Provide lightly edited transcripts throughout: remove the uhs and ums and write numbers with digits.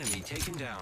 Enemy taken down.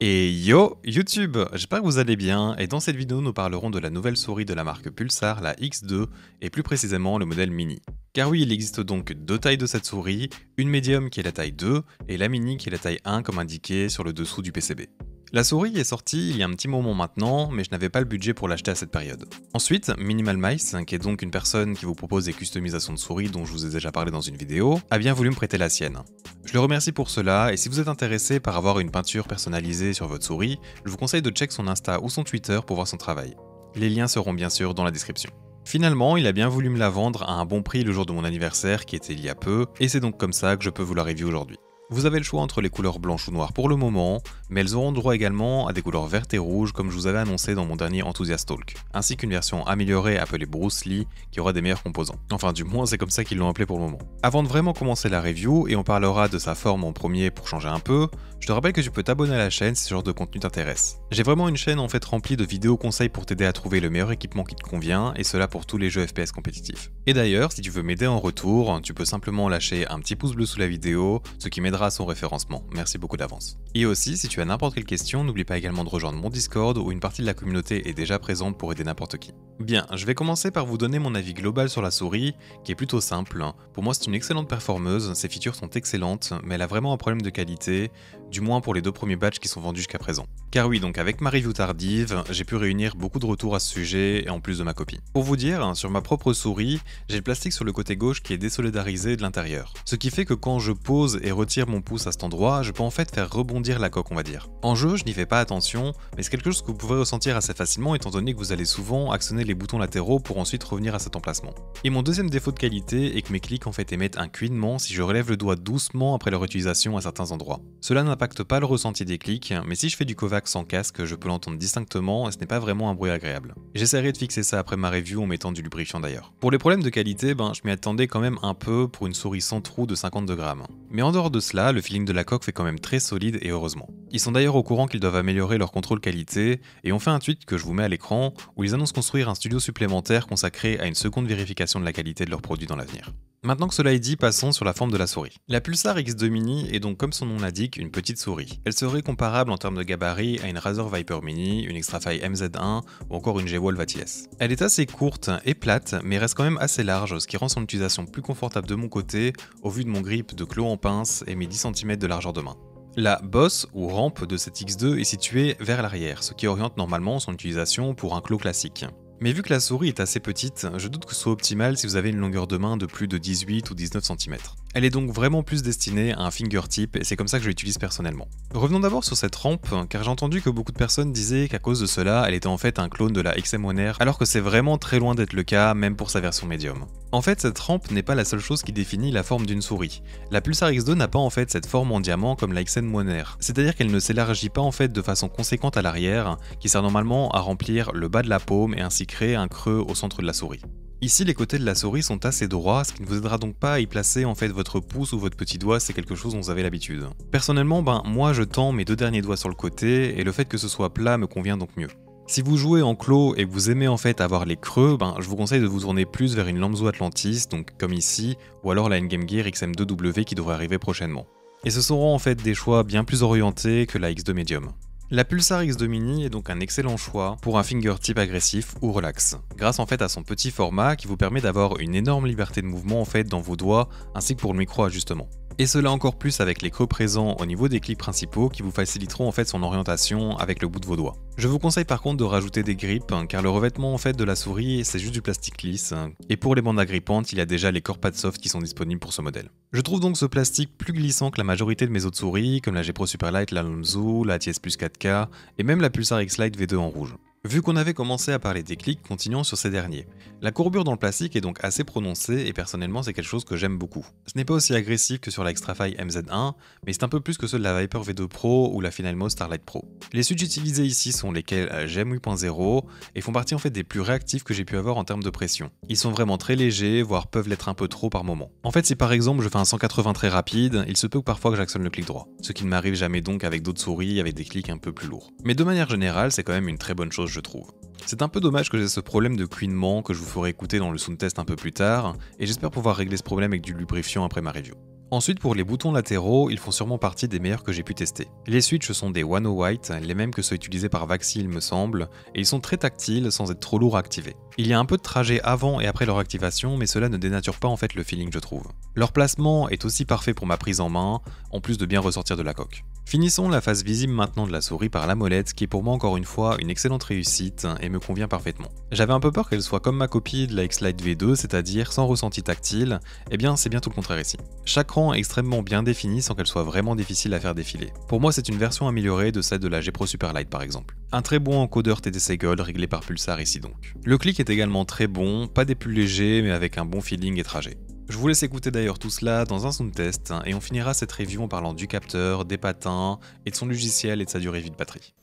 Et yo YouTube, j'espère que vous allez bien et dans cette vidéo nous parlerons de la nouvelle souris de la marque Pulsar, la X2 et plus précisément le modèle mini. Car oui, il existe donc deux tailles de cette souris, une médium qui est la taille 2 et la mini qui est la taille 1 comme indiqué sur le dessous du PCB. La souris est sortie il y a un petit moment maintenant, mais je n'avais pas le budget pour l'acheter à cette période. Ensuite, Minimal Mice, qui est donc une personne qui vous propose des customisations de souris dont je vous ai déjà parlé dans une vidéo, a bien voulu me prêter la sienne. Je le remercie pour cela, et si vous êtes intéressé par avoir une peinture personnalisée sur votre souris, je vous conseille de check son Insta ou son Twitter pour voir son travail. Les liens seront bien sûr dans la description. Finalement, il a bien voulu me la vendre à un bon prix le jour de mon anniversaire qui était il y a peu, et c'est donc comme ça que je peux vous la review aujourd'hui. Vous avez le choix entre les couleurs blanches ou noires pour le moment, mais elles auront droit également à des couleurs vertes et rouges comme je vous avais annoncé dans mon dernier Enthusiast Talk, ainsi qu'une version améliorée appelée Bruce Lee qui aura des meilleurs composants. Enfin du moins c'est comme ça qu'ils l'ont appelé pour le moment. Avant de vraiment commencer la review, et on parlera de sa forme en premier pour changer un peu, je te rappelle que tu peux t'abonner à la chaîne si ce genre de contenu t'intéresse. J'ai vraiment une chaîne en fait remplie de vidéos conseils pour t'aider à trouver le meilleur équipement qui te convient, et cela pour tous les jeux FPS compétitifs. Et d'ailleurs, si tu veux m'aider en retour, tu peux simplement lâcher un petit pouce bleu sous la vidéo, ce qui m'aidera à son référencement. Merci beaucoup d'avance. Et aussi, si tu as n'importe quelle question, n'oublie pas également de rejoindre mon Discord où une partie de la communauté est déjà présente pour aider n'importe qui. Bien, je vais commencer par vous donner mon avis global sur la souris, qui est plutôt simple. Pour moi, c'est une excellente performeuse, ses features sont excellentes, mais elle a vraiment un problème de qualité, du moins pour les deux premiers batchs qui sont vendus jusqu'à présent. Car oui, donc avec ma review tardive, j'ai pu réunir beaucoup de retours à ce sujet, et en plus de ma copie. Pour vous dire, sur ma propre souris, j'ai le plastique sur le côté gauche qui est désolidarisé de l'intérieur. Ce qui fait que quand je pose et retire mon pouce à cet endroit, je peux en fait faire rebondir la coque, on va dire. En jeu, je n'y fais pas attention, mais c'est quelque chose que vous pouvez ressentir assez facilement étant donné que vous allez souvent actionner les boutons latéraux pour ensuite revenir à cet emplacement. Et mon deuxième défaut de qualité est que mes clics en fait émettent un couinement si je relève le doigt doucement après leur utilisation à certains endroits. Cela n'impacte pas le ressenti des clics, mais si je fais du Kovac sans casque, je peux l'entendre distinctement et ce n'est pas vraiment un bruit agréable. J'essaierai de fixer ça après ma review en mettant du lubrifiant d'ailleurs. Pour les problèmes de qualité, je m'y attendais quand même un peu pour une souris sans trou de 52 grammes. Mais en dehors de cela, le feeling de la coque fait quand même très solide et heureusement. Ils sont d'ailleurs au courant qu'ils doivent améliorer leur contrôle qualité et ont fait un tweet que je vous mets à l'écran où ils annoncent construire un studio supplémentaire consacré à une seconde vérification de la qualité de leurs produits dans l'avenir. Maintenant que cela est dit, passons sur la forme de la souris. La Pulsar X2 Mini est donc comme son nom l'indique une petite souris. Elle serait comparable en termes de gabarit à une Razer Viper Mini, une Xtrafy MZ1 ou encore une G-Wall VATIS. Elle est assez courte et plate mais reste quand même assez large, ce qui rend son utilisation plus confortable de mon côté au vu de mon grip de clou en pince et mes 10 cm de largeur de main. La bosse ou rampe de cette X2 est située vers l'arrière, ce qui oriente normalement son utilisation pour un clou classique. Mais vu que la souris est assez petite, je doute que ce soit optimal si vous avez une longueur de main de plus de 18 ou 19 cm. Elle est donc vraiment plus destinée à un fingertip et c'est comme ça que je l'utilise personnellement. Revenons d'abord sur cette rampe, car j'ai entendu que beaucoup de personnes disaient qu'à cause de cela, elle était en fait un clone de la XM One Air, alors que c'est vraiment très loin d'être le cas, même pour sa version médium. En fait, cette rampe n'est pas la seule chose qui définit la forme d'une souris. La Pulsar X2 n'a pas en fait cette forme en diamant comme la XM One Air, c'est-à-dire qu'elle ne s'élargit pas en fait de façon conséquente à l'arrière, qui sert normalement à remplir le bas de la paume et ainsi créer un creux au centre de la souris. Ici, les côtés de la souris sont assez droits, ce qui ne vous aidera donc pas à y placer en fait votre pouce ou votre petit doigt, c'est quelque chose dont vous avez l'habitude. Personnellement, moi je tends mes deux derniers doigts sur le côté, et le fait que ce soit plat me convient donc mieux. Si vous jouez en clos et que vous aimez en fait avoir les creux, je vous conseille de vous tourner plus vers une Lamzo Atlantis, donc comme ici, ou alors la Endgame Gear XM2W qui devrait arriver prochainement. Et ce seront en fait des choix bien plus orientés que la X2 Medium. La Pulsar X2 Mini est donc un excellent choix pour un fingertip agressif ou relax, grâce en fait à son petit format qui vous permet d'avoir une énorme liberté de mouvement en fait dans vos doigts ainsi que pour le micro ajustement. Et cela encore plus avec les creux présents au niveau des clics principaux qui vous faciliteront en fait son orientation avec le bout de vos doigts. Je vous conseille par contre de rajouter des grips car le revêtement en fait de la souris c'est juste du plastique lisse et pour les bandes agrippantes il y a déjà les Corepad Soft qui sont disponibles pour ce modèle. Je trouve donc ce plastique plus glissant que la majorité de mes autres souris comme la G Pro Superlight, la Lamzo, la ATS Plus 4K et même la Pulsar X Lite V2 en rouge. Vu qu'on avait commencé à parler des clics, continuons sur ces derniers. La courbure dans le plastique est donc assez prononcée et personnellement c'est quelque chose que j'aime beaucoup. Ce n'est pas aussi agressif que sur la Xtrafy MZ1, mais c'est un peu plus que ceux de la Viper V2 Pro ou la Finalmo Starlight Pro. Les switches utilisés ici sont lesquels GEM 8.0 et font partie en fait des plus réactifs que j'ai pu avoir en termes de pression. Ils sont vraiment très légers, voire peuvent l'être un peu trop par moment. En fait si par exemple je fais un 180 très rapide, il se peut que parfois que j'actionne le clic droit, ce qui ne m'arrive jamais donc avec d'autres souris avec des clics un peu plus lourds. Mais de manière générale c'est quand même une très bonne chose je trouve. C'est un peu dommage que j'ai ce problème de couinement que je vous ferai écouter dans le sound test un peu plus tard, et j'espère pouvoir régler ce problème avec du lubrifiant après ma review. Ensuite pour les boutons latéraux, ils font sûrement partie des meilleurs que j'ai pu tester. Les switches sont des One O White, les mêmes que ceux utilisés par Vaxi il me semble, et ils sont très tactiles sans être trop lourds à activer. Il y a un peu de trajet avant et après leur activation, mais cela ne dénature pas en fait le feeling je trouve. Leur placement est aussi parfait pour ma prise en main, en plus de bien ressortir de la coque. Finissons la face visible maintenant de la souris par la molette qui est pour moi encore une fois une excellente réussite et me convient parfaitement. J'avais un peu peur qu'elle soit comme ma copie de la X-Lite V2, c'est-à-dire sans ressenti tactile, et bien c'est bien tout le contraire ici. Chaque rang est extrêmement bien défini sans qu'elle soit vraiment difficile à faire défiler. Pour moi c'est une version améliorée de celle de la G Pro Superlight par exemple. Un très bon encodeur TDC Gold réglé par Pulsar ici donc. Le clic est également très bon, pas des plus légers mais avec un bon feeling et trajet. Je vous laisse écouter d'ailleurs tout cela dans un sound test et on finira cette review en parlant du capteur, des patins et de son logiciel et de sa durée de vie de batterie.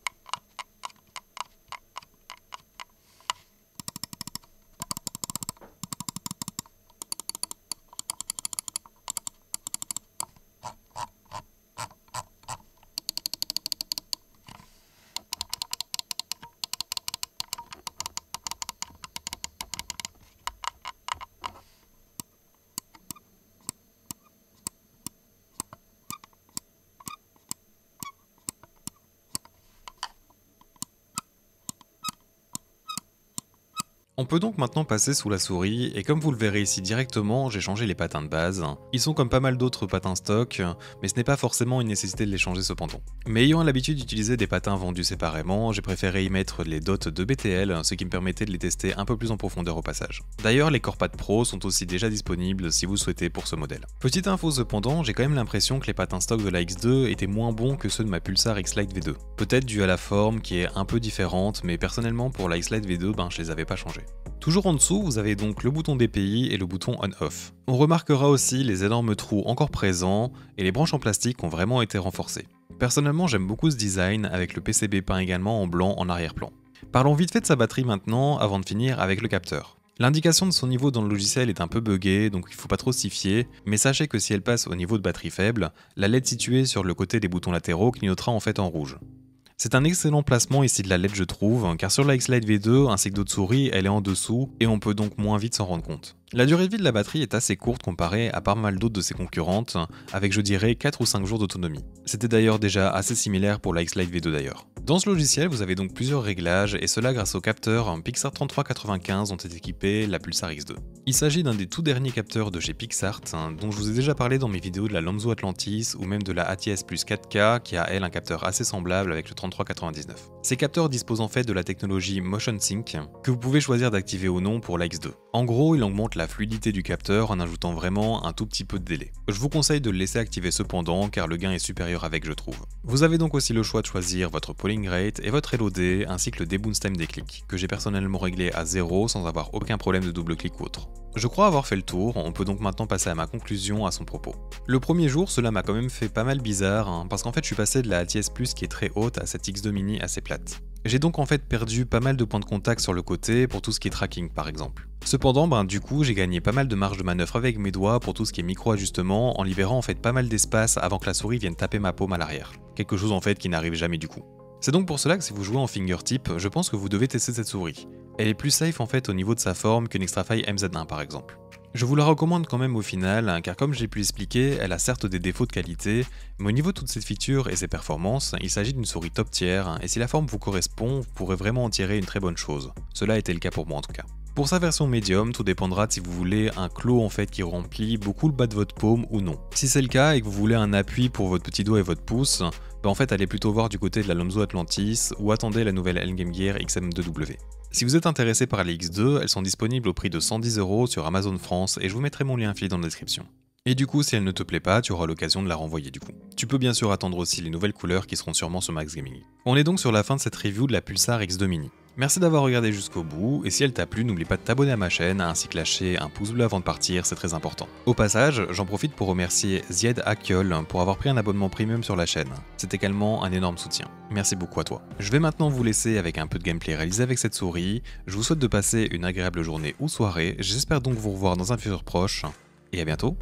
On peut donc maintenant passer sous la souris, et comme vous le verrez ici directement, j'ai changé les patins de base. Ils sont comme pas mal d'autres patins stock, mais ce n'est pas forcément une nécessité de les changer cependant. Mais ayant l'habitude d'utiliser des patins vendus séparément, j'ai préféré y mettre les dots de BTL, ce qui me permettait de les tester un peu plus en profondeur au passage. D'ailleurs, les CorePad Pro sont aussi déjà disponibles si vous souhaitez pour ce modèle. Petite info cependant, j'ai quand même l'impression que les patins stock de la X2 étaient moins bons que ceux de ma Pulsar X-Lite V2. Peut-être dû à la forme qui est un peu différente, mais personnellement pour la X-Lite V2, je les avais pas changés. Toujours en dessous, vous avez donc le bouton DPI et le bouton On-Off. On remarquera aussi les énormes trous encore présents et les branches en plastique ont vraiment été renforcées. Personnellement, j'aime beaucoup ce design avec le PCB peint également en blanc en arrière-plan. Parlons vite fait de sa batterie maintenant avant de finir avec le capteur. L'indication de son niveau dans le logiciel est un peu buggée, donc il ne faut pas trop s'y fier, mais sachez que si elle passe au niveau de batterie faible, la LED située sur le côté des boutons latéraux clignotera en fait en rouge. C'est un excellent placement ici de la LED je trouve, car sur la X-Lite V2 ainsi que d'autres souris, elle est en dessous et on peut donc moins vite s'en rendre compte. La durée de vie de la batterie est assez courte comparée à pas mal d'autres de ses concurrentes, avec je dirais 4 ou 5 jours d'autonomie. C'était d'ailleurs déjà assez similaire pour la X-Lite V2 d'ailleurs. Dans ce logiciel, vous avez donc plusieurs réglages, et cela grâce au capteur Pixart 3395 dont est équipée la Pulsar X2. Il s'agit d'un des tout derniers capteurs de chez Pixart, dont je vous ai déjà parlé dans mes vidéos de la Lonzo Atlantis ou même de la ATS Plus 4K qui a elle un capteur assez semblable avec le 3399. Ces capteurs disposent en fait de la technologie Motion Sync que vous pouvez choisir d'activer ou non pour la X2. En gros, il augmente la fluidité du capteur en ajoutant vraiment un tout petit peu de délai. Je vous conseille de le laisser activer cependant car le gain est supérieur avec je trouve. Vous avez donc aussi le choix de choisir votre polling rate et votre LOD ainsi que le debounce time des clics, que j'ai personnellement réglé à 0 sans avoir aucun problème de double clic ou autre. Je crois avoir fait le tour, on peut donc maintenant passer à ma conclusion à son propos. Le premier jour, cela m'a quand même fait pas mal bizarre, parce qu'en fait je suis passé de la ATS Plus qui est très haute à cette X2 mini assez plate. J'ai donc en fait perdu pas mal de points de contact sur le côté pour tout ce qui est tracking par exemple. Cependant, du coup j'ai gagné pas mal de marge de manœuvre avec mes doigts pour tout ce qui est micro-ajustement en libérant en fait pas mal d'espace avant que la souris vienne taper ma paume à l'arrière. Quelque chose en fait qui n'arrive jamais du coup. C'est donc pour cela que si vous jouez en fingertip, je pense que vous devez tester cette souris. Elle est plus safe en fait au niveau de sa forme qu'une Xtrafy MZ1 par exemple. Je vous la recommande quand même au final, car comme je l'ai pu l'expliquer, elle a certes des défauts de qualité, mais au niveau de toutes ses features et ses performances, il s'agit d'une souris top tier, et si la forme vous correspond, vous pourrez vraiment en tirer une très bonne chose. Cela a été le cas pour moi en tout cas. Pour sa version médium, tout dépendra de si vous voulez un claw en fait qui remplit beaucoup le bas de votre paume ou non. Si c'est le cas et que vous voulez un appui pour votre petit doigt et votre pouce, en fait allez plutôt voir du côté de la Lonzo Atlantis ou attendez la nouvelle Endgame Gear XM2W. Si vous êtes intéressé par les X2, elles sont disponibles au prix de 110 € sur Amazon France et je vous mettrai mon lien affilié dans la description. Et du coup, si elle ne te plaît pas, tu auras l'occasion de la renvoyer du coup. Tu peux bien sûr attendre aussi les nouvelles couleurs qui seront sûrement sur Max Gaming. On est donc sur la fin de cette review de la Pulsar X2 Mini. Merci d'avoir regardé jusqu'au bout, et si elle t'a plu, n'oublie pas de t'abonner à ma chaîne, ainsi que lâcher un pouce bleu avant de partir, c'est très important. Au passage, j'en profite pour remercier Zied Akiol pour avoir pris un abonnement premium sur la chaîne. C'est également un énorme soutien. Merci beaucoup à toi. Je vais maintenant vous laisser avec un peu de gameplay réalisé avec cette souris. Je vous souhaite de passer une agréable journée ou soirée, j'espère donc vous revoir dans un futur proche, et à bientôt.